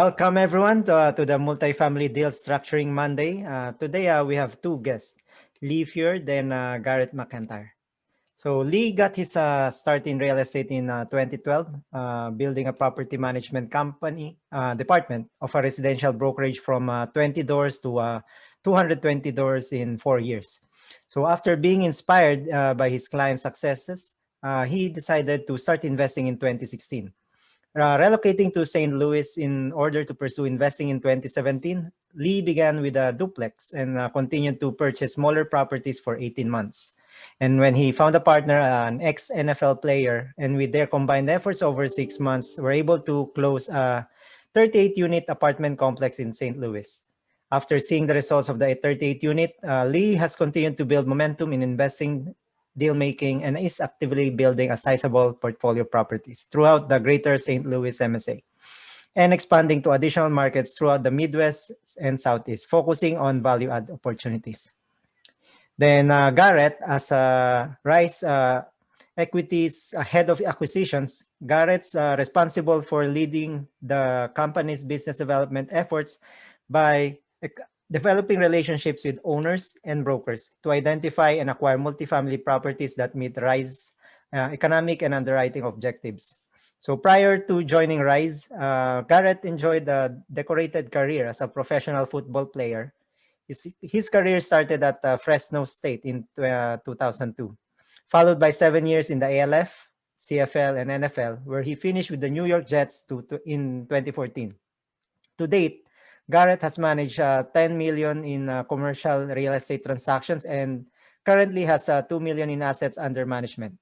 Welcome everyone to the Multifamily Deal Structuring Monday. Today we have two guests, Fjord and Garrett McIntyre. So Lee got his start in real estate in 2012, building a property management company department of a residential brokerage from 20 doors to 220 doors in 4 years. So after being inspired by his client successes, he decided to start investing in 2016. Relocating to St. Louis in order to pursue investing in 2017, Lee began with a duplex and continued to purchase smaller properties for 18 months. And when he found a partner, an ex-NFL player, and with their combined efforts over 6 months, were able to close a 38-unit apartment complex in St. Louis. After seeing the results of the 38 unit, Lee has continued to build momentum in investing, deal making, and is actively building a sizable portfolio of properties throughout the greater St. Louis MSA and expanding to additional markets throughout the Midwest and Southeast, focusing on value add opportunities. Then Garrett, as Rize Equity's head of acquisitions, Garrett's responsible for leading the company's business development efforts by developing relationships with owners and brokers to identify and acquire multifamily properties that meet Rize economic and underwriting objectives. So prior to joining Rize, Garrett enjoyed a decorated career as a professional football player. His career started at Fresno State in 2002, followed by 7 years in the ALF, CFL, and NFL, where he finished with the New York Jets in 2014. To date, Garrett has managed $10 million in commercial real estate transactions and currently has $2 million in assets under management.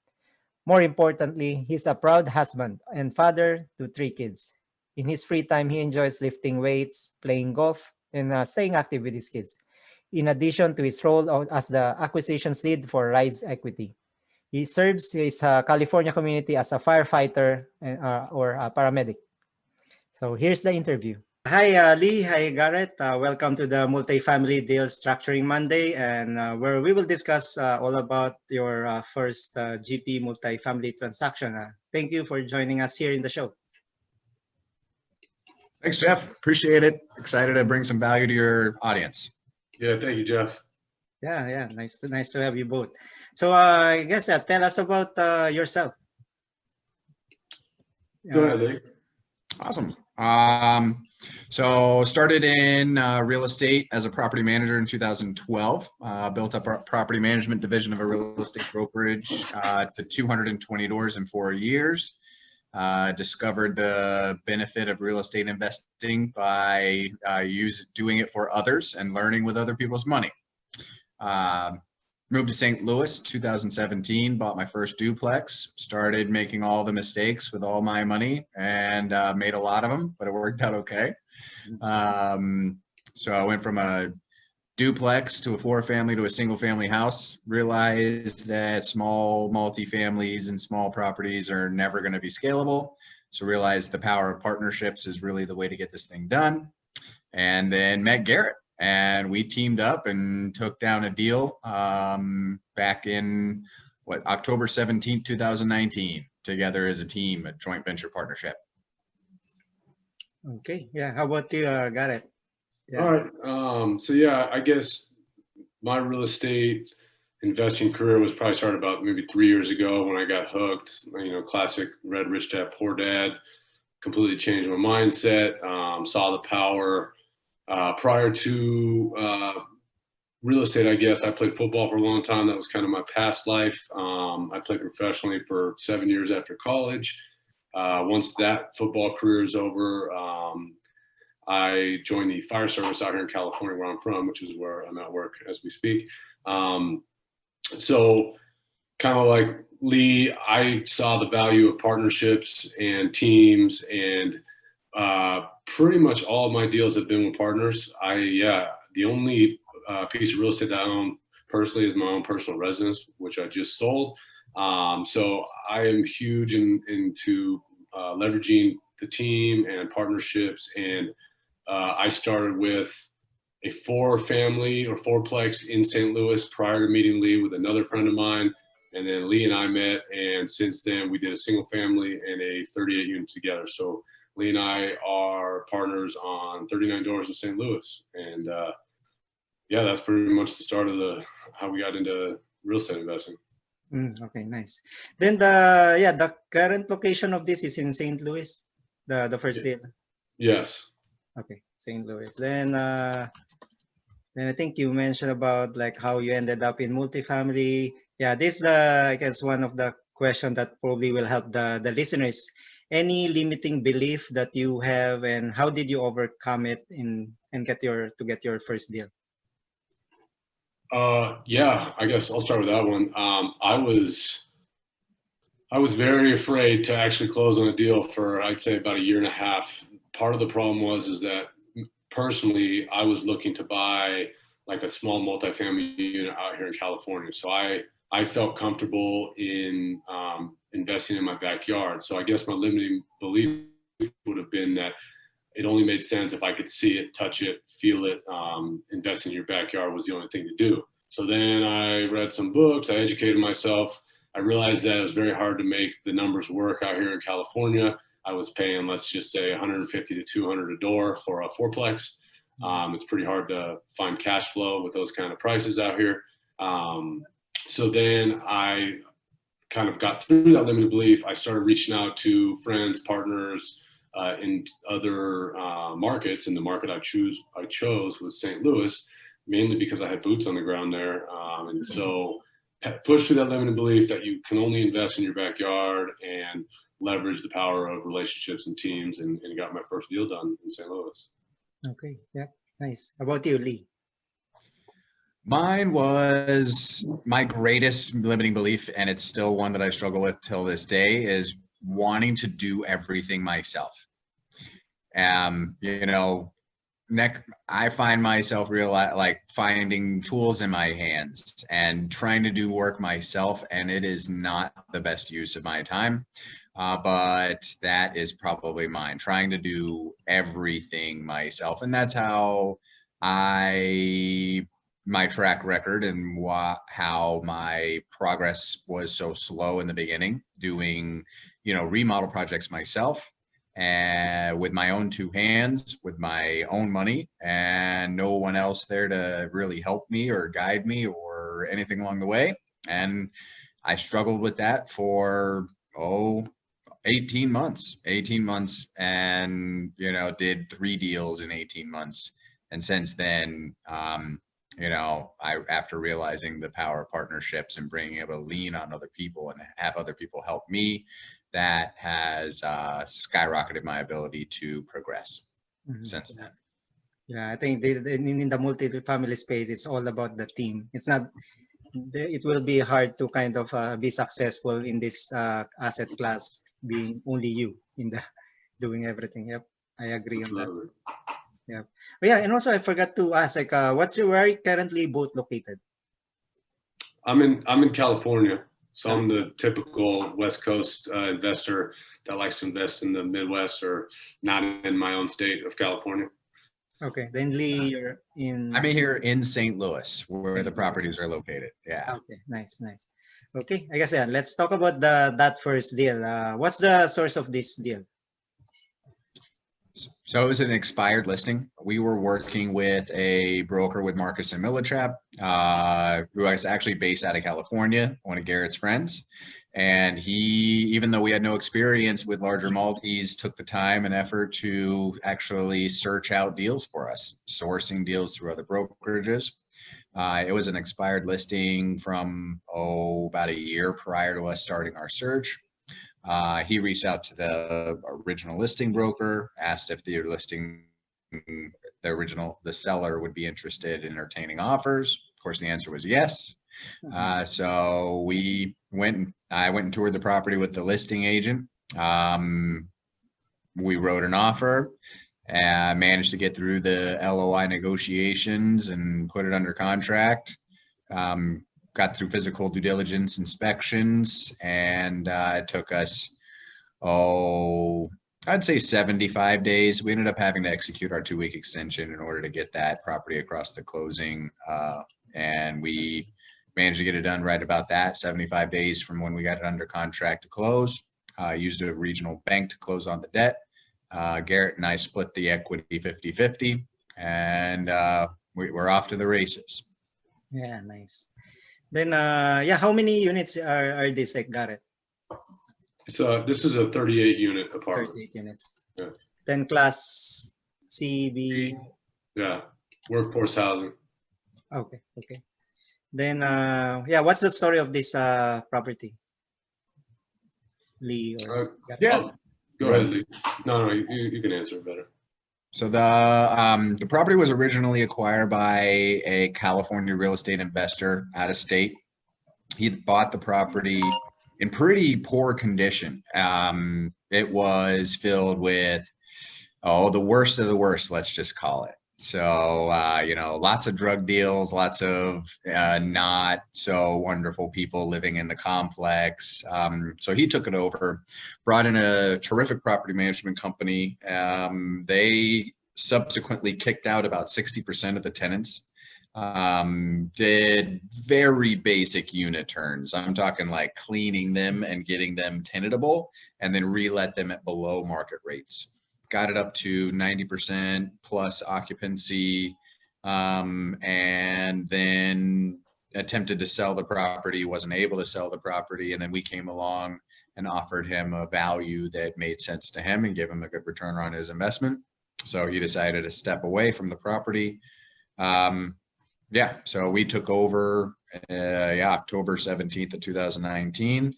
More importantly, he's a proud husband and father to 3 kids. In his free time, he enjoys lifting weights, playing golf, and staying active with his kids, in addition to his role as the acquisitions lead for Rize Equity. He serves his California community as a firefighter or a paramedic. So here's the interview. Hi, Lee. Hi, Garrett. Welcome to the Multifamily Deal Structuring Monday, and where we will discuss all about your first GP multifamily transaction. Thank you for joining us here in the show. Thanks, Jeff. Appreciate it. Excited to bring some value to your audience. Yeah, thank you, Jeff. Yeah. Nice to have you both. So I guess tell us about yourself. Go ahead, Lee. Awesome. So started in real estate as a property manager in 2012, built up our property management division of a real estate brokerage to 220 doors in 4 years. Discovered the benefit of real estate investing by doing it for others and learning with other people's money. Moved to St. Louis 2017, bought my first duplex, started making all the mistakes with all my money and made a lot of them, but it worked out okay. So I went from a duplex to a 4-family to a single-family house, realized that small multifamilies and small properties are never going to be scalable. So realized the power of partnerships is really the way to get this thing done. And then met Garrett. And we teamed up and took down a deal back in October 17th, 2019, together as a team, a joint venture partnership. Okay. Yeah. How about you, Garrett? Yeah. All right. So yeah, I guess my real estate investing career was probably started about maybe 3 years ago when I got hooked. Classic Red Rich Dad Poor Dad. Completely changed my mindset. Saw the power. Prior to real estate, I guess I played football for a long time. That was kind of my past life. I played professionally for 7 years after college. Once that football career is over, I joined the fire service out here in California, where I'm from, which is where I'm at work as we speak. So kind of like Lee, I saw the value of partnerships and teams, and pretty much all of my deals have been with partners. The only piece of real estate that I own personally is my own personal residence, which I just sold. So I am huge into leveraging the team and partnerships. And I started with a 4-family or 4-plex in St. Louis prior to meeting Lee with another friend of mine. And then Lee and I met, and since then we did a single family and a 38 unit together. So Lee and I are partners on 39 doors in St. Louis. And yeah, that's pretty much the start of how we got into real estate investing. Okay, nice. Then the current location of this is in St. Louis, the first deal. Yes. Okay, St. Louis. Then I think you mentioned about like how you ended up in multifamily. Yeah, this I guess one of the questions that probably will help the listeners. Any limiting belief that you have, and how did you overcome it and get your first deal? Yeah, I guess I'll start with that one. I was very afraid to actually close on a deal for, I'd say, about a year and a half. Part of the problem is that personally, I was looking to buy like a small multifamily unit out here in California. So I felt comfortable in investing in my backyard. So I guess my limiting belief would have been that it only made sense if I could see it, touch it, feel it. Investing in your backyard was the only thing to do. So then I read some books, I educated myself. I realized that it was very hard to make the numbers work out here in California. I was paying, let's just say, 150 to 200 a door for a fourplex. It's pretty hard to find cash flow with those kind of prices out here. So then I kind of got through that limited belief. I started reaching out to friends, partners in other markets, and the market I chose was St. Louis, mainly because I had boots on the ground there. And so push through that limited belief that you can only invest in your backyard and leverage the power of relationships and teams, and got my first deal done in St. Louis. Okay, yeah, nice. How about you, Lee? Mine was my greatest limiting belief, and it's still one that I struggle with till this day, is wanting to do everything myself. I find myself like finding tools in my hands and trying to do work myself, and it is not the best use of my time. But that is probably mine, trying to do everything myself. And that's how my track record and how my progress was so slow in the beginning, doing, remodel projects myself, and with my own two hands, with my own money, and no one else there to really help me or guide me or anything along the way. And I struggled with that for 18 months, and did 3 deals in 18 months. And since then, after realizing the power of partnerships and being able to lean on other people and have other people help me, that has skyrocketed my ability to progress since then. Yeah, I think in the multifamily space, it's all about the team. It's not. It will be hard to kind of be successful in this asset class, being only you in the doing everything. Yep, I agree on that. Yeah, but yeah, and also I forgot to ask, like, where are you currently both located? I'm in California, so I'm the typical West Coast investor that likes to invest in the Midwest or not in my own state of California. Okay, then Lee, you're in. I'm here in St. Louis, where the properties are located. Yeah. Okay, nice. Okay, I guess let's talk about that first deal. What's the source of this deal? So it was an expired listing. We were working with a broker with Marcus and Millitrap, who is actually based out of California, one of Garrett's friends. And he, even though we had no experience with larger multis, took the time and effort to actually search out deals for us, sourcing deals through other brokerages. It was an expired listing from, about a year prior to us starting our search. He reached out to the original listing broker, asked if the seller would be interested in entertaining offers. Of course, the answer was yes. So I went and toured the property with the listing agent. We wrote an offer and managed to get through the LOI negotiations and put it under contract. Got through physical due diligence inspections, and it took us, I'd say 75 days. We ended up having to execute our 2-week extension in order to get that property across the closing. And we managed to get it done right about that, 75 days from when we got it under contract to close. Used a regional bank to close on the debt. Garrett and I split the equity 50-50, and we're off to the races. Yeah, nice. Then, yeah, how many units are these, like, Garrett? This is a 38 unit apartment. 38 units. Yeah. Then class C, B. Yeah, workforce housing. Okay, okay. Then, yeah, what's the story of this property? Lee or Garrett? Yeah. Oh, go ahead, Lee. No, you can answer it better. So the property was originally acquired by a California real estate investor out of state. He bought the property in pretty poor condition. It was filled with, the worst of the worst, let's just call it. So, lots of drug deals, lots of not so wonderful people living in the complex. So he took it over, brought in a terrific property management company. They subsequently kicked out about 60% of the tenants. Did very basic unit turns. I'm talking like cleaning them and getting them tenantable, and then relet them at below market rates. Got it up to 90% plus occupancy, and then attempted to sell the property, wasn't able to sell the property, and then we came along and offered him a value that made sense to him and gave him a good return on his investment. So he decided to step away from the property. So we took over October 17th of 2019.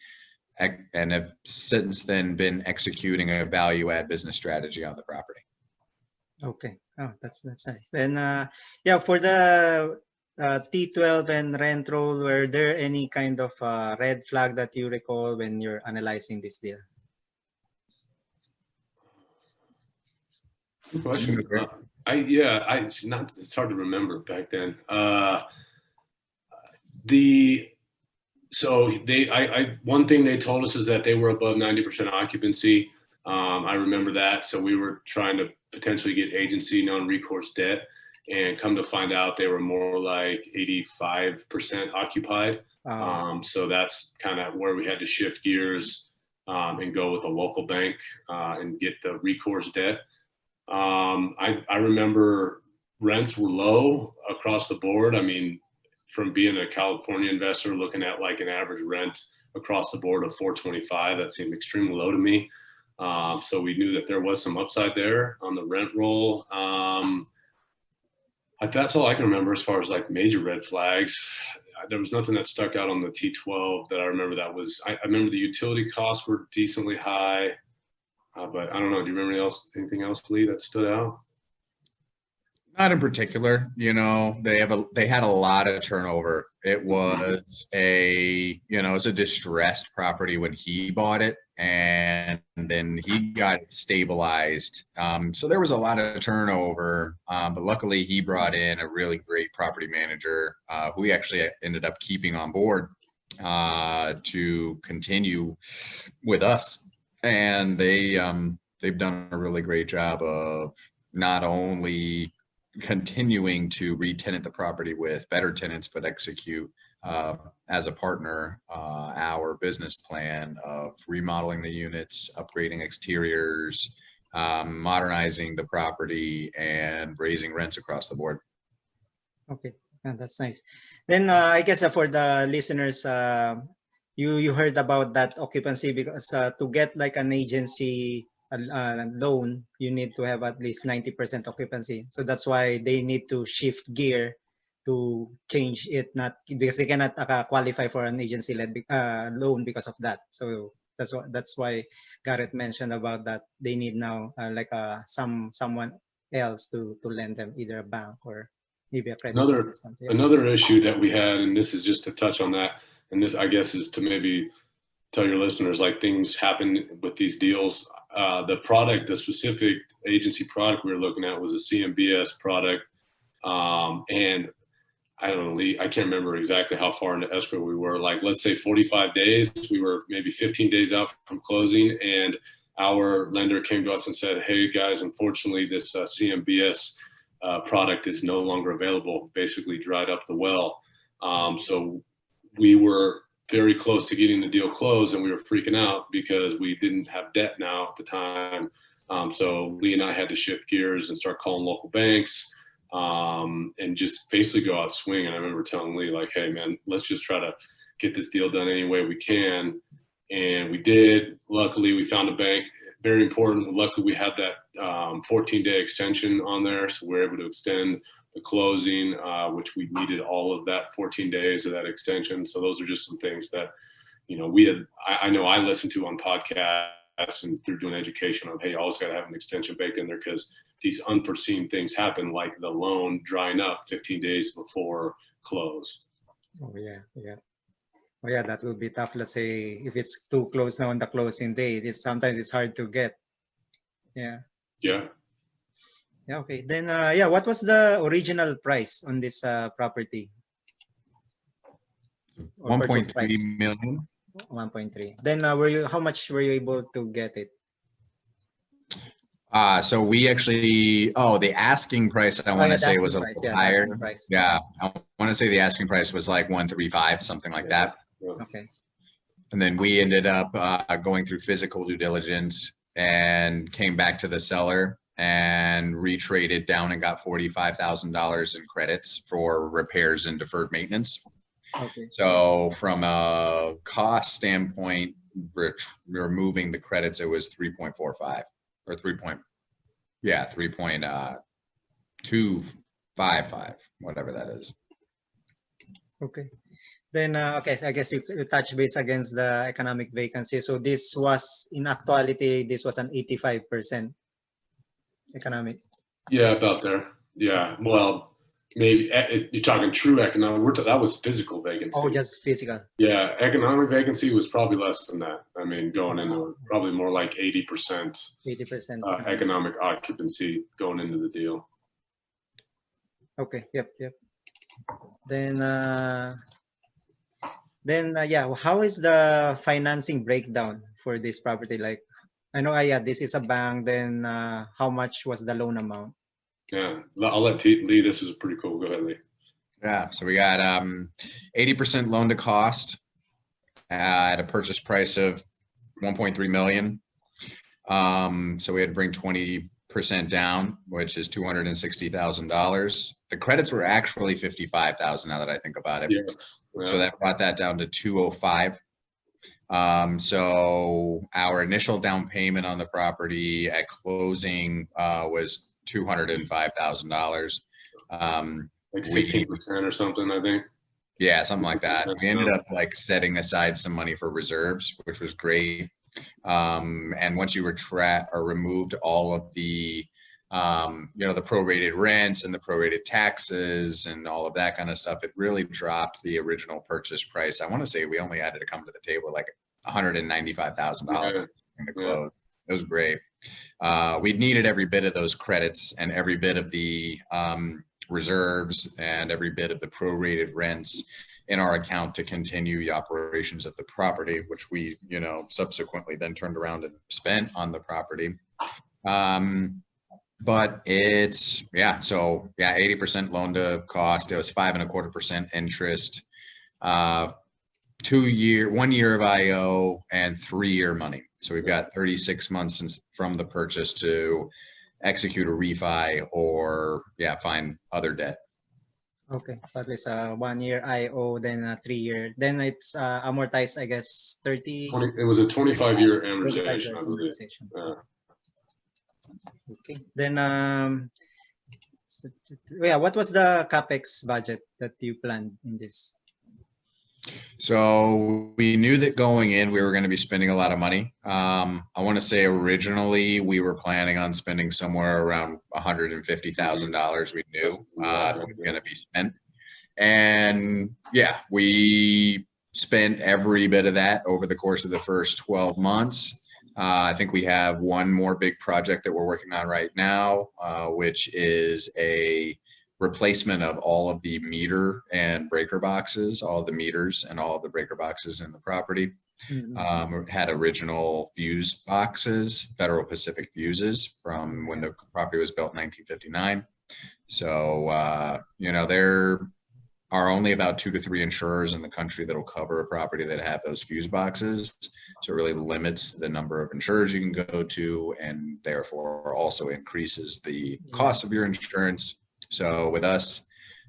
And have since then been executing a value add business strategy on the property. Okay. Oh, that's nice. Then, yeah, for the T12 and rent roll, were there any kind of red flag that you recall when you're analyzing this deal? Good question. It's hard to remember back then. One thing they told us is that they were above 90% occupancy. I remember that. So we were trying to potentially get agency non-recourse debt, and come to find out they were more like 85% occupied. So that's kind of where we had to shift gears and go with a local bank and get the recourse debt. I remember rents were low across the board. I mean, from being a California investor, looking at like an average rent across the board of $425, that seemed extremely low to me. So we knew that there was some upside there on the rent roll. That's all I can remember as far as like major red flags. There was nothing that stuck out on the T12 that I remember. I remember the utility costs were decently high, but I don't know. Do you remember anything else, Lee, that stood out? Not in particular. They had a lot of turnover. It was it's a distressed property when he bought it, and then he got it stabilized. So there was a lot of turnover, but luckily he brought in a really great property manager who we actually ended up keeping on board to continue with us. And they've done a really great job of not only continuing to re-tenant the property with better tenants, but execute as a partner our business plan of remodeling the units, upgrading exteriors, modernizing the property, and raising rents across the board. Okay, that's nice. Then I guess for the listeners, you heard about that occupancy, because to get like an agency loan, you need to have at least 90% occupancy. So that's why they need to shift gear to change it, not because they cannot qualify for an agency led loan because of that. So that's why Garrett mentioned about that. They need now someone else to lend them, either a bank or maybe a credit. Another issue that we had, and this is just to touch on that, and this I guess is to maybe tell your listeners, like, things happen with these deals. The specific agency product we were looking at was a CMBS product. And I don't know, Lee, I can't remember exactly how far into escrow we were. Like, let's say 45 days, we were maybe 15 days out from closing, and our lender came to us and said, hey guys, unfortunately this CMBS product is no longer available, basically dried up the well. So we were very close to getting the deal closed, and we were freaking out because we didn't have debt now at the time. So Lee and I had to shift gears and start calling local banks and just basically go out swinging. I remember telling Lee, like, hey, man, let's just try to get this deal done any way we can. And we did. Luckily, we found a bank. Very important. Luckily, we had that 14-day extension on there, so we were able to extend the closing, which we needed all of that 14 days of that extension. So those are just some things that, we had. I know I listened to on podcasts and through doing education on, hey, you always got to have an extension baked in there because these unforeseen things happen, like the loan drying up 15 days before close. Oh yeah, yeah. Oh yeah, that would be tough. Let's say if it's too close now on the closing date, sometimes it's hard to get. Yeah. Yeah. Yeah. Okay. Then yeah, what was the original price on this property? 1.3 million. 1.3. Then how much were you able to get it? So we actually, the asking price, I want to say was a little higher. Yeah. I want to say the asking price was like 135, something like that. Okay. And then we ended up going through physical due diligence and came back to the seller and retraded down and got $45,000 in credits for repairs and deferred maintenance. Okay. So from a cost standpoint, removing the credits, it was 3.45 or 3.255, whatever that is. Okay. Then, okay, so I guess you touch base against the economic vacancy. So this was, in actuality, this was an 85% economic. Yeah, about there. Yeah, well, maybe you're talking true economic. That was physical vacancy. Oh, just physical. Yeah, economic vacancy was probably less than that. I mean, going into probably more like 80%. 80% economic occupancy going into the deal. Okay. Yep. Then yeah, how is the financing breakdown for this property? Like, I know, yeah, this is a bank. Then how much was the loan amount? Yeah, I'll let Lee. This is pretty cool. Go ahead, Lee. Yeah, so we got 80% loan to cost at a purchase price of 1.3 million. So we had to bring 20% down, which is $260,000. The credits were actually 55,000 now that I think about it. Yes. Yeah. So that brought that down to 205. So our initial down payment on the property at closing was $205,000. Like 16% or something, I think. Yeah, something like that. We ended up like setting aside some money for reserves, which was great. And once you removed all of the the prorated rents and the prorated taxes and all of that kind of stuff, it really dropped the original purchase price. I want to say we only had to come to the table like $195,000 in the close. It was great. We needed every bit of those credits and every bit of the reserves and every bit of the prorated rents in our account to continue the operations of the property, which we, subsequently then turned around and spent on the property. But it's, 80% loan to cost. It was 5.25% interest, 1 year of IO and 3-year money. So we've got 36 months from the purchase to execute a refi or find other debt. Okay, so at least 1 year IO, then 3 year, then it's amortized, I guess 30. It was a 25-year amortization. Okay, then what was the Capex budget that you planned in this? So we knew that going in, we were going to be spending a lot of money. I want to say originally we were planning on spending somewhere around $150,000. We knew was going to be spent. And we spent every bit of that over the course of the first 12 months. I think we have one more big project that we're working on right now, which is a replacement of all of the meter and breaker boxes, all the meters and all of the breaker boxes in the property. Had original fuse boxes, Federal Pacific fuses from when the property was built in 1959. So, are only about 2 to 3 insurers in the country that'll cover a property that have those fuse boxes. So it really limits the number of insurers you can go to, and therefore also increases the cost of your insurance. So with us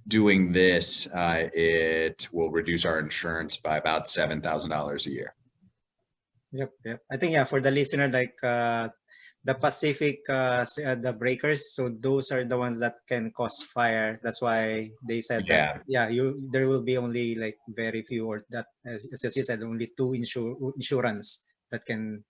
doing this, it will reduce our insurance by about $7,000 a year. Yep. I think, yeah, for the listener, like the Pacific, the breakers, so those are the ones that can cause fire. That's why they said that, there will be only like very few, or that, as you said, only 2 insurance that can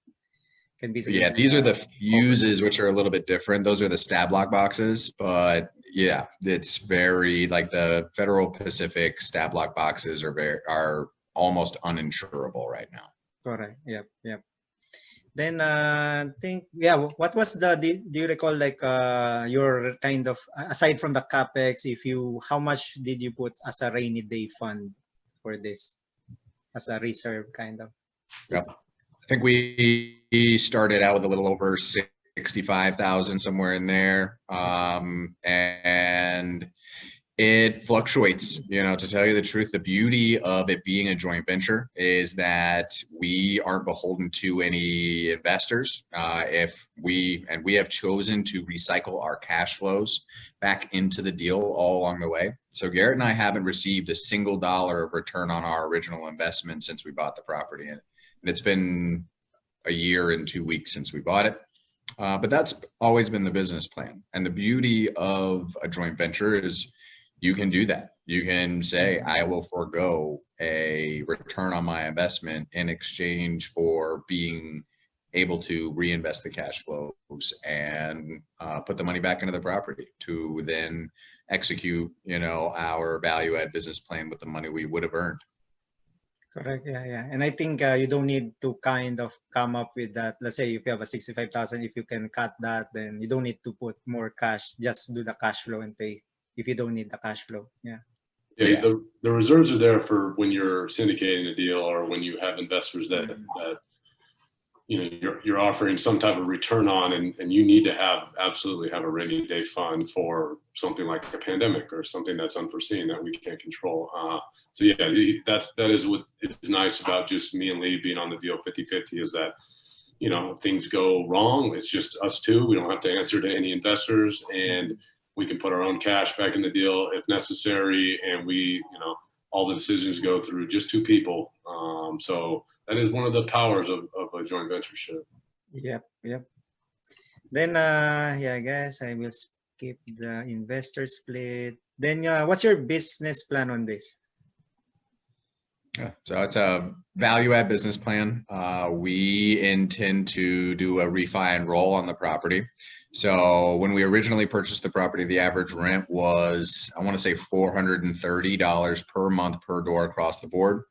basically. Yeah, these are the fuses, which are a little bit different. Those are the stab lock boxes, but yeah, it's very, like the Federal Pacific stab lock boxes are almost uninsurable right now. Correct. Yep. Then think, what was do you recall, like your kind of, aside from the capex, how much did you put as a rainy day fund for this, as a reserve kind of? Yep. I think we started out with a little over 65,000, somewhere in there. And it fluctuates, to tell you the truth. The beauty of it being a joint venture is that we aren't beholden to any investors. We have chosen to recycle our cash flows back into the deal all along the way. So Garrett and I haven't received a single dollar of return on our original investment since we bought the property. And it's been a year and 2 weeks since we bought it. But that's always been the business plan. And the beauty of a joint venture is you can do that. You can say, I will forego a return on my investment in exchange for being able to reinvest the cash flows and put the money back into the property to then execute, our value add business plan with the money we would have earned. Correct. Yeah. And I think you don't need to kind of come up with that. Let's say if you have a 65,000, if you can cut that, then you don't need to put more cash. Just do the cash flow and pay if you don't need the cash flow. Yeah. The reserves are there for when you're syndicating a deal, or when you have investors that you're offering some type of return on, and you need to absolutely have a rainy day fund for something like a pandemic or something that's unforeseen that we can't control. So yeah, that is what is nice about just me and Lee being on the deal 50-50, is that, things go wrong, it's just us two. We don't have to answer to any investors, and we can put our own cash back in the deal if necessary. And all the decisions go through just 2 people. So that is one of the powers of a joint ventureship. Yep. Then, I guess I will skip the investor split. Then, what's your business plan on this? Yeah, so it's a value add business plan. We intend to do a refi and roll on the property. So when we originally purchased the property, the average rent was, I want to say, $430 per month per door across the board.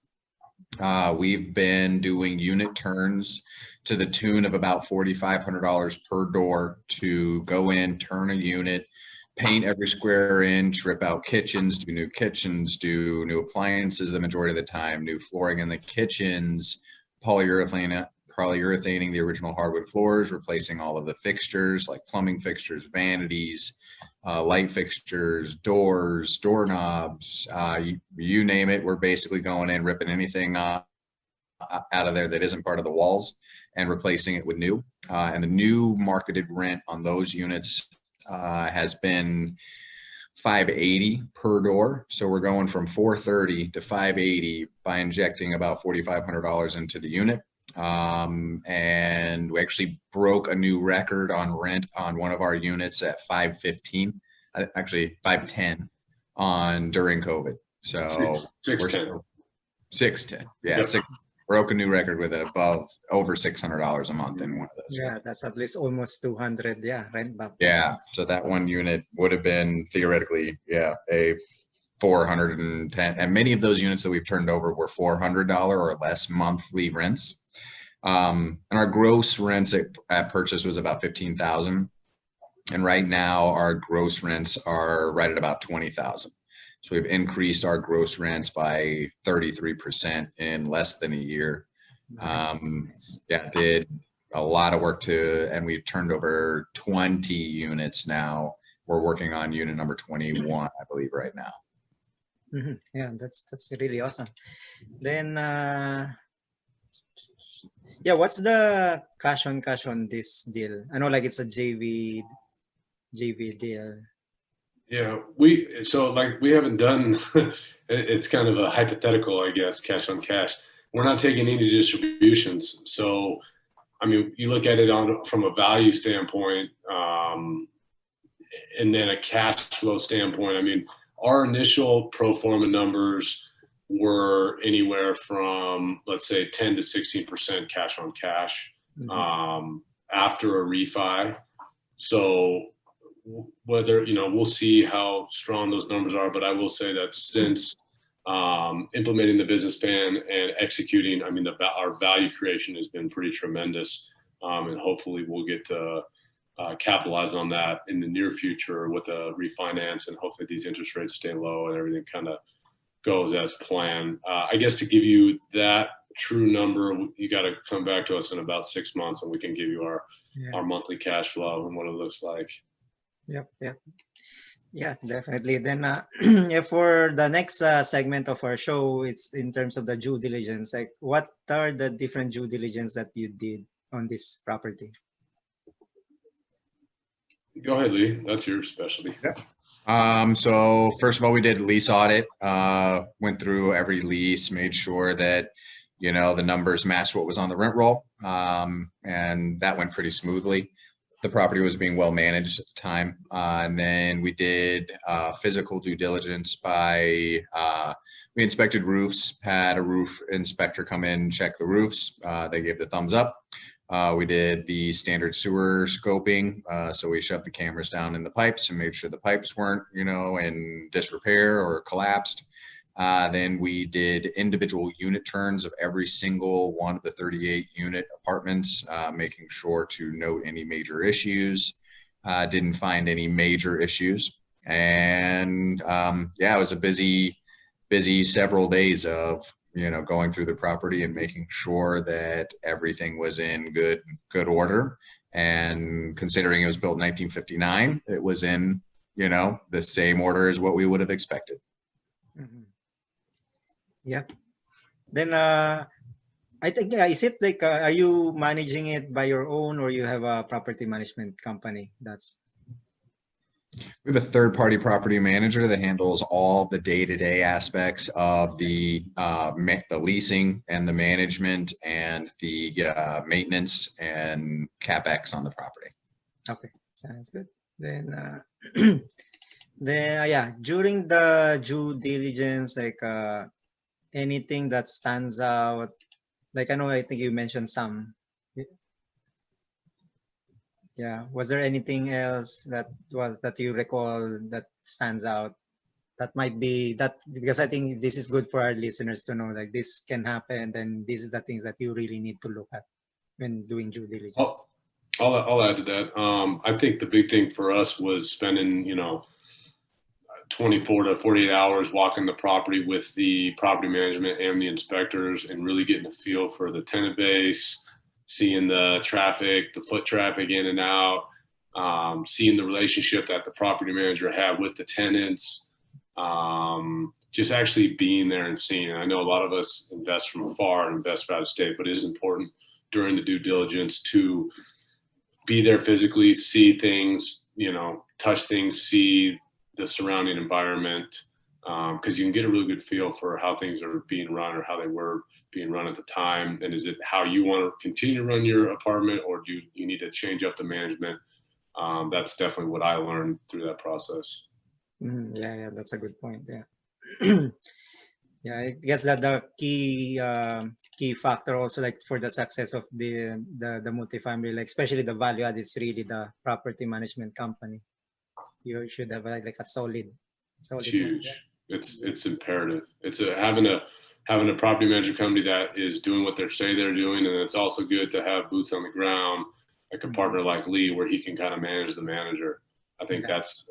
We've been doing unit turns to the tune of about $4,500 per door to go in, turn a unit, paint every square inch, rip out kitchens, do new appliances the majority of the time, new flooring in the kitchens, polyurethaning the original hardwood floors, replacing all of the fixtures like plumbing fixtures, vanities, light fixtures, doors, doorknobs, you name it. We're basically going in, ripping anything out of there that isn't part of the walls and replacing it with new. And the new marketed rent on those units has been $580 per door. So we're going from $430 to $580 by injecting about $4,500 into the unit. And we actually broke a new record on rent on one of our units at $515, actually $510 during COVID. So $610. Yeah, broke a new record with it over $600 a month in one of those. Yeah, that's at least almost 200. Yeah, rent back. Yeah, so that one unit would have been theoretically, a 410, and many of those units that we've turned over were $400 or less monthly rents. And our gross rents at purchase was about $15,000, and right now our gross rents are right at about $20,000. So we've increased our gross rents by 33% in less than a year. Did a lot of work and we've turned over 20 units now. We're working on unit number 21, I believe, right now. Yeah, that's really awesome. Then, yeah, what's the cash on this deal? I know like it's a JV deal. Yeah, we haven't done. It's kind of a hypothetical, I guess, cash on cash. We're not taking any distributions, so I mean, you look at it from a value standpoint, and then a cash flow standpoint. I mean, our initial pro forma numbers were anywhere from, let's say, 10 to 16% cash on cash after a refi. So whether, we'll see how strong those numbers are, but I will say that since implementing the business plan and executing, I mean, our value creation has been pretty tremendous, and hopefully we'll get to capitalize on that in the near future with a refinance, and hopefully these interest rates stay low and everything kind of goes as planned. I guess to give you that true number, you got to come back to us in about 6 months, and we can give you our monthly cash flow and what it looks like. Yep. Yeah, definitely. Then yeah, for the next segment of our show, it's in terms of the due diligence. Like, what are the different due diligence that you did on this property? Go ahead, Lee. That's your specialty. So first of all, we did lease audit, went through every lease, made sure that, the numbers matched what was on the rent roll. And that went pretty smoothly. The property was being well managed at the time. And then we did physical due diligence by, we inspected roofs, had a roof inspector come in, check the roofs. They gave the thumbs up. We did the standard sewer scoping. So we shoved the cameras down in the pipes and made sure the pipes weren't, in disrepair or collapsed. Then we did individual unit turns of every single one of the 38 unit apartments, making sure to note any major issues. Didn't find any major issues. And yeah, it was a busy several days of, going through the property and making sure that everything was in good order. And considering it was built in 1959, it was in, the same order as what we would have expected. Yeah. Then I think, yeah, is it like, are you managing it by your own, or you have a property management company? We have a third-party property manager that handles all the day-to-day aspects of the leasing and the management and the maintenance and Capex on the property. Okay, sounds good. Then, yeah, during the due diligence, like anything that stands out, like I think you mentioned some. Yeah, was there anything else that you recall that stands out that might be that, because I think this is good for our listeners to know, like this can happen, and this is the things that you really need to look at when doing due diligence. I'll add to that. I think the big thing for us was spending, 24 to 48 hours walking the property with the property management and the inspectors, and really getting a feel for the tenant base, seeing the traffic, the foot traffic in and out, seeing the relationship that the property manager had with the tenants, just actually being there and seeing it. I know a lot of us invest from afar and invest out of state, but it is important during the due diligence to be there physically, see things, touch things, see the surrounding environment, because you can get a really good feel for how things are being run or how they were being run at the time. And is it how you want to continue to run your apartment, or do you need to change up the management? That's definitely what I learned through that process. Yeah, that's a good point. Yeah. Yeah, I guess that the key factor also, like for the success of the multifamily, like especially the value add, is really the property management company. You should have like a solid. It's huge. It's imperative. It's having a property management company that is doing what they say they're doing, and it's also good to have boots on the ground, like a partner like Lee, where he can kind of manage the manager. I think that's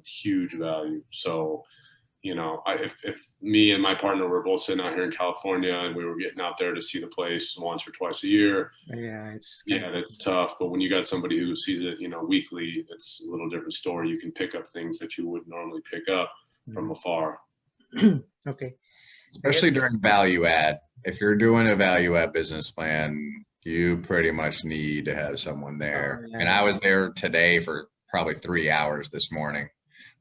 huge value. So, if me and my partner were both sitting out here in California and we were getting out there to see the place once or twice a year, that's tough. But when you got somebody who sees it, weekly, it's a little different story. You can pick up things that you wouldn't normally pick up from afar. Okay. Especially during value add. If you're doing a value add business plan, you pretty much need to have someone there. Oh, yeah, And I was there today for probably 3 hours this morning,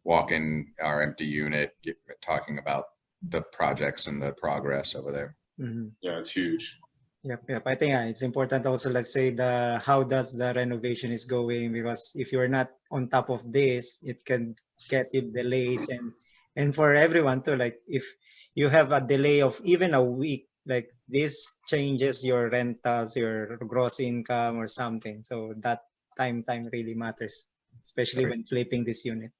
walking our empty unit, talking about the projects and the progress over there. Mhm. Yeah, it's huge. Yep. I think it's important also, let's say, the how does the renovation is going, because if you're not on top of this, it can get you delays, and for everyone too, like if you have a delay of even a week, like this changes your rentals, your gross income or something. So that time really matters, especially Right. when flipping this unit.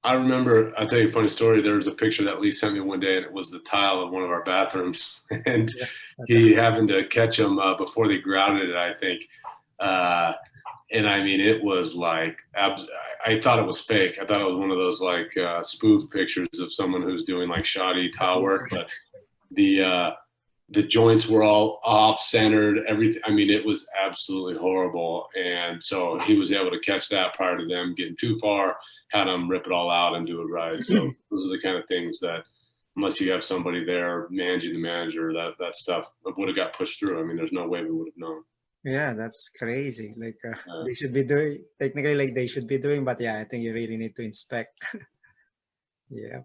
I remember, I'll tell you a funny story. There was a picture that Lee sent me one day, and it was the tile of one of our bathrooms. And Yeah. he happened to catch them before they grouted it, I think. And I mean, it was like, I thought it was fake. I thought it was one of those like spoof pictures of someone who's doing like shoddy tile work. But the joints were all off centered, everything. I mean, it was absolutely horrible. And so he was able to catch that prior to them getting too far, had them rip it all out and do it right. So those are the kind of things that, unless you have somebody there managing the manager, that stuff would have got pushed through. I mean, there's no way we would have known. Yeah, that's crazy. Like they should be doing, technically, like they should be doing, but yeah, I think you really need to inspect. Yeah.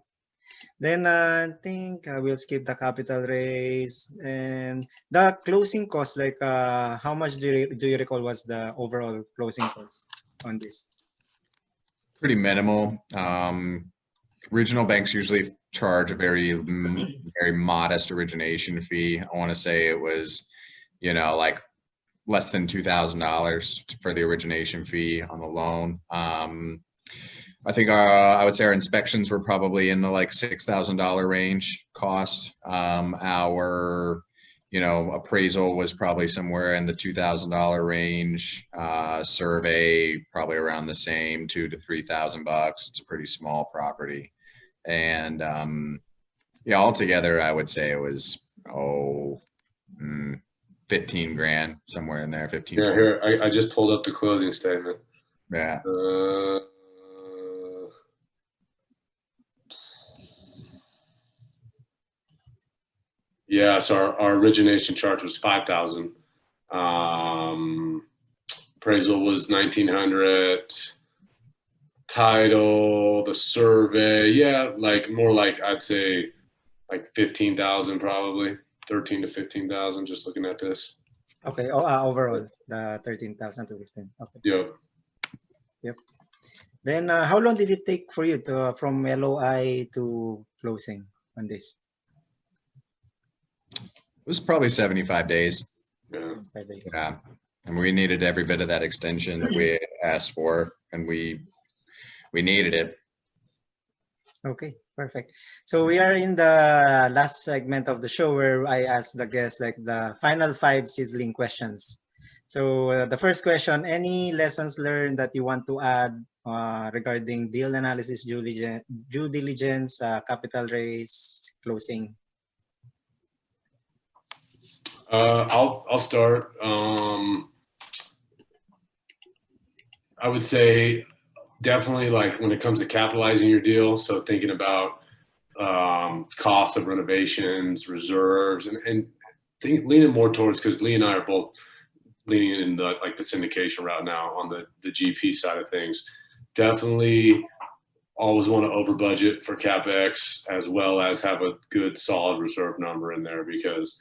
Then I think we'll skip the capital raise and the closing cost. Like how much do you recall was the overall closing cost on this? Pretty minimal. Regional banks usually charge a very modest origination fee. I want to say it was, like less than $2,000 for the origination fee on the loan. I think I would say our inspections were probably in the like $6,000 range cost. Our, appraisal was probably somewhere in the $2,000 range. Survey probably around the same, $2,000 to $3,000. It's a pretty small property, and altogether I would say it was 15 grand, somewhere in there. 15. Yeah, here I just pulled up the closing statement. Yeah. Yeah, so our origination charge was $5,000. Appraisal was $1,900. Title, the survey, yeah, like more like I'd say like 15,000, probably 13 to 15,000. Just looking at this. Okay. Overall, the 13,000 to 15. Okay. Yep. Then how long did it take for you to from LOI to closing on this? It was probably 75 days. Yeah. 5 days. Yeah. And we needed every bit of that extension that we asked for, and we needed it. Okay, perfect. So we are in the last segment of the show where I ask the guests like the final 5 sizzling questions. So the first question, any lessons learned that you want to add regarding deal analysis, due diligence, capital raise, closing? I'll start. I would say definitely like when it comes to capitalizing your deal. So thinking about costs of renovations, reserves, and leaning more towards, because Lee and I are both leaning in the syndication route now on the GP side of things. Definitely always want to over budget for CapEx, as well as have a good solid reserve number in there, because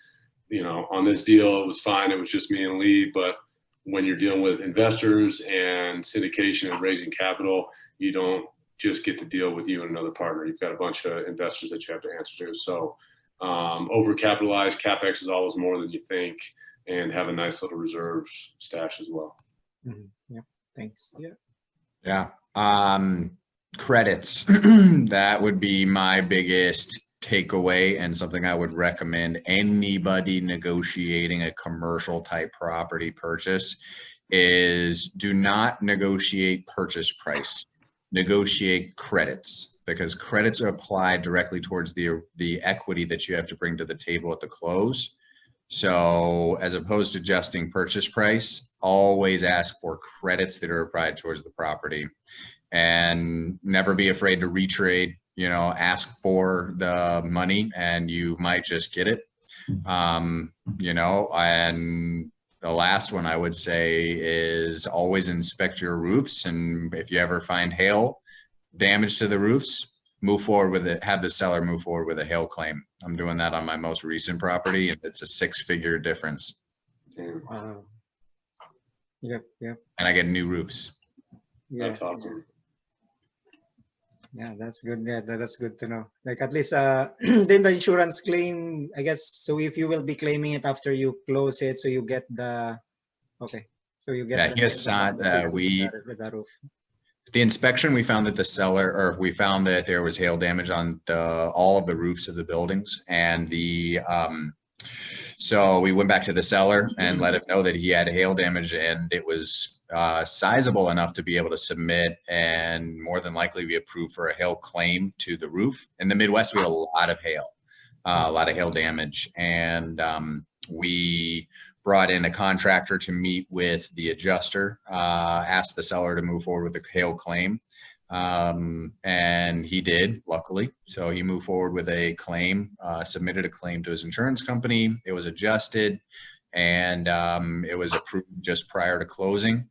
on this deal, it was fine. It was just me and Lee. But when you're dealing with investors and syndication and raising capital, you don't just get to deal with you and another partner. You've got a bunch of investors that you have to answer to. So overcapitalized CapEx is always more than you think, and have a nice little reserve stash as well. Yeah, thanks. Yeah. Credits. That would be my biggest takeaway, and something I would recommend anybody negotiating a commercial type property purchase is do not negotiate purchase price. Negotiate credits, because credits are applied directly towards the equity that you have to bring to the table at the close. So as opposed to adjusting purchase price, always ask for credits that are applied towards the property, and never be afraid to retrade. ask for the money and you might just get it. And the last one I would say is always inspect your roofs. And if you ever find hail damage to the roofs, move forward with it. Have the seller move forward with a hail claim. I'm doing that on my most recent property, and it's a 6-figure difference. Wow. Yep. And I get new roofs. Yeah. That's awesome. Yeah, that's good. Yeah, that's good to know. Like at least then the insurance claim, I guess, so if you will be claiming it after you close it, so you get the so you get Yeah, he assigned with the roof. the inspection. We found that we found that there was hail damage on all of the roofs of the buildings, and so we went back to the seller and let him know that he had hail damage, and it was sizable enough to be able to submit and more than likely be approved for a hail claim to the roof. In the Midwest, we had a lot of hail damage, and we brought in a contractor to meet with the adjuster, asked the seller to move forward with the hail claim. And he did, luckily. So he moved forward with a claim, submitted a claim to his insurance company. It was adjusted, and it was approved just prior to closing.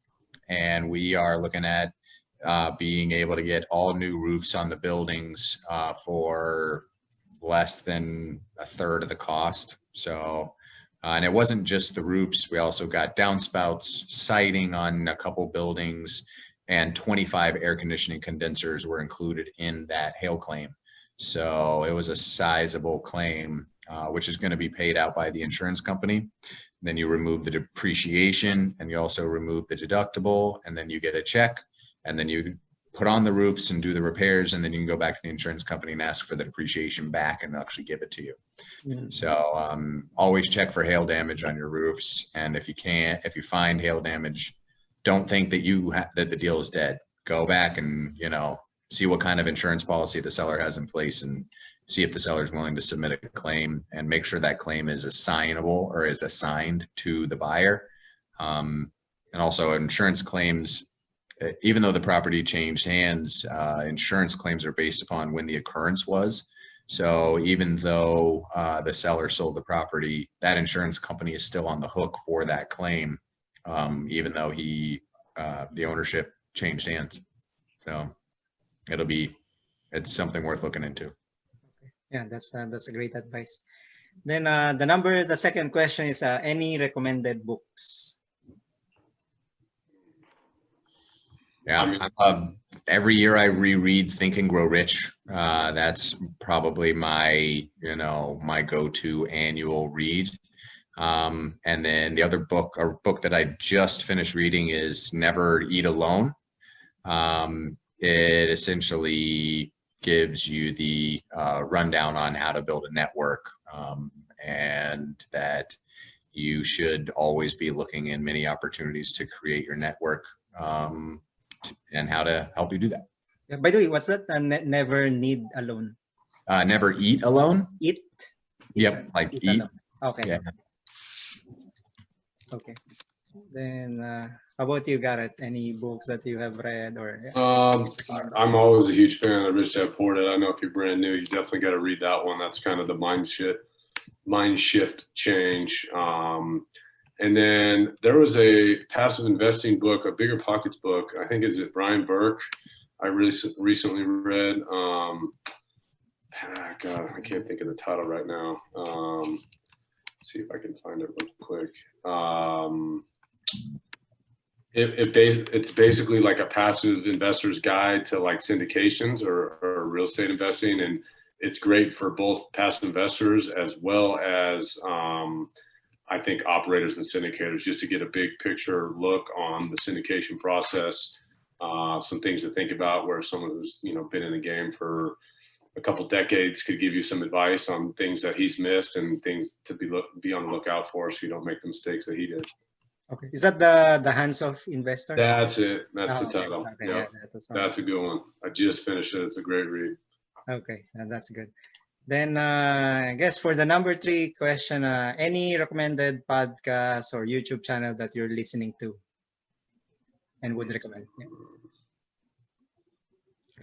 And we are looking at being able to get all new roofs on the buildings for less than a third of the cost. So, and it wasn't just the roofs. We also got downspouts, siding on a couple buildings, and 25 air conditioning condensers were included in that hail claim. So it was a sizable claim, which is going to be paid out by the insurance company. Then you remove the depreciation, and you also remove the deductible, and then you get a check, and then you put on the roofs and do the repairs, and then you can go back to the insurance company and ask for the depreciation back, and they'll actually give it to you. So always check for hail damage on your roofs. And if you find hail damage, don't think that that the deal is dead. Go back and, see what kind of insurance policy the seller has in place, and see if the seller is willing to submit a claim, and make sure that claim is assignable or is assigned to the buyer. And also insurance claims, even though the property changed hands, insurance claims are based upon when the occurrence was. So even though the seller sold the property, that insurance company is still on the hook for that claim, even though the ownership changed hands. So it's something worth looking into. Yeah, that's a great advice. Then the second question is any recommended books? Yeah, every year I reread Think and Grow Rich. That's probably my go-to annual read. And then the other book that I just finished reading is Never Eat Alone. It essentially gives you the rundown on how to build a network, and that you should always be looking in many opportunities to create your network, and how to help you do that. Yeah, by the way, what's that? Never Need Alone. Never Eat Alone. Eat. Yep, like eat. Okay. Yeah. Okay. Then how about you, Garrett? Any books that you have read or? I'm always a huge fan of Rich Dad Poor Dad. I know if you're brand new, you definitely got to read that one. That's kind of the mind shift change. And then there was a passive investing book, a Bigger Pockets book. I think it's Brian Burke. I recently read. God, I can't think of the title right now. See if I can find it real quick. It's basically like a passive investor's guide to like syndications or real estate investing, and it's great for both passive investors as well as I think operators and syndicators, just to get a big picture look on the syndication process. Some things to think about, where someone who's been in the game for a couple decades could give you some advice on things that he's missed and things to be on the lookout for, so you don't make the mistakes that he did. Okay, is that the Hands of Investor? That's it. That's the title. Okay, Yeah, that's a good one. I just finished it. It's a great read. Okay, that's good. Then I guess for the number 3 question, any recommended podcast or YouTube channel that you're listening to and would recommend?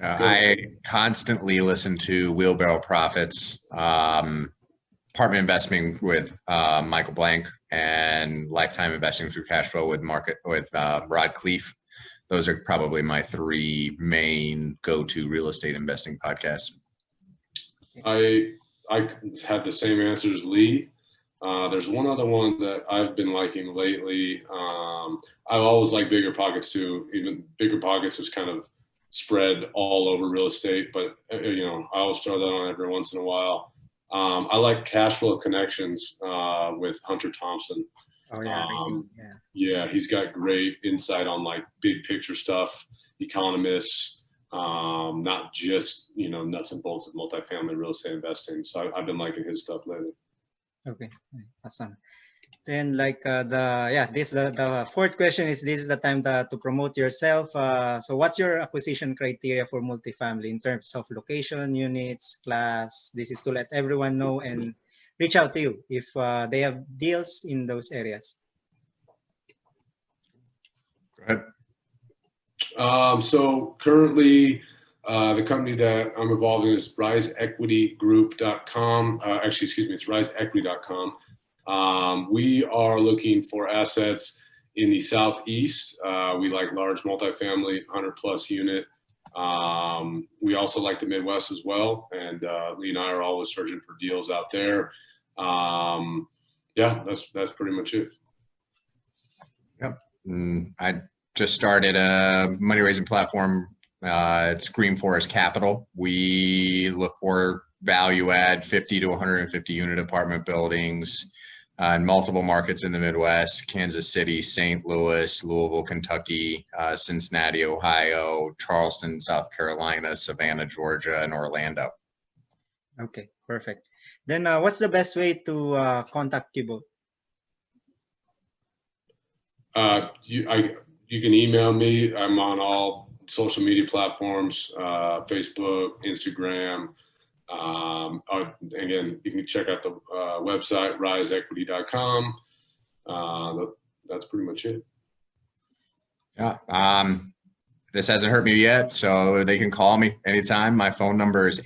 I constantly listen to Wheelbarrow Profits, Apartment Investing with Michael Blank, and Lifetime Investing through Cash Flow with Rod Cleef. Those are probably my three main go-to real estate investing podcasts. I had the same answer as Lee. There's one other one that I've been liking lately. I've always liked Bigger Pockets too. Even Bigger Pockets is kind of spread all over real estate, but I always throw that on every once in a while. I like Cash Flow Connections with Hunter Thompson. Oh yeah, Yeah, he's got great insight on like big picture stuff, economists, not just nuts and bolts of multifamily real estate investing. So I've been liking his stuff lately. Okay, awesome. Then the fourth question is, this is the time to promote yourself. So what's your acquisition criteria for multifamily in terms of location, units, class? This is to let everyone know and reach out to you if they have deals in those areas. Go ahead. So currently, the company that I'm involved in is rizeequitygroup.com. It's rizeequity.com. We are looking for assets in the Southeast. We like large multifamily, 100+ unit. We also like the Midwest as well. And Lee and I are always searching for deals out there. That's pretty much it. Yep. I just started a money raising platform. It's Green Forest Capital. We look for value add 50 to 150 unit apartment buildings in multiple markets in the Midwest: Kansas City, St. Louis, Louisville, Kentucky, Cincinnati, Ohio, Charleston, South Carolina, Savannah, Georgia, and Orlando. Okay, perfect. Then what's the best way to contact you both? You can email me. I'm on all social media platforms, Facebook, Instagram. Again, you can check out the website, rizeequity.com. That's pretty much it. Yeah. This hasn't hurt me yet, so they can call me anytime. My phone number is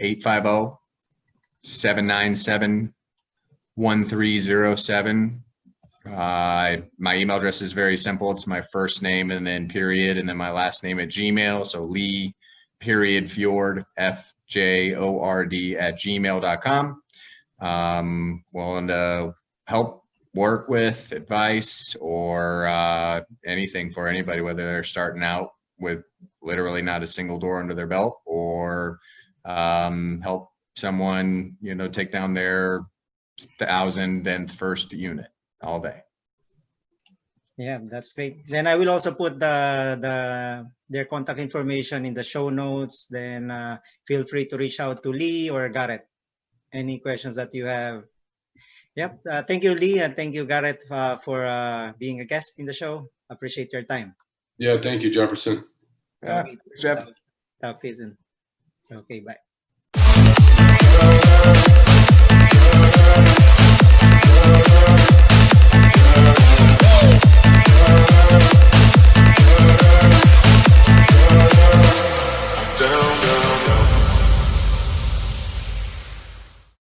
850-797-1307. My email address is very simple. It's my first name and then period, and then my last name at Gmail. So lee.fjord, FJORD @gmail.com. Willing to help, work with, advice, or anything for anybody, whether they're starting out with literally not a single door under their belt, or help someone, take down their 1,001st unit all day. Yeah, that's great. Then I will also put their contact information in the show notes. Then feel free to reach out to Lee or Garrett. Any questions that you have. Yep. Thank you, Lee, and thank you, Garrett, for being a guest in the show. Appreciate your time. Yeah, thank you, Jefferson. Yeah, thanks, Jeff. Talk to you soon. Okay, bye.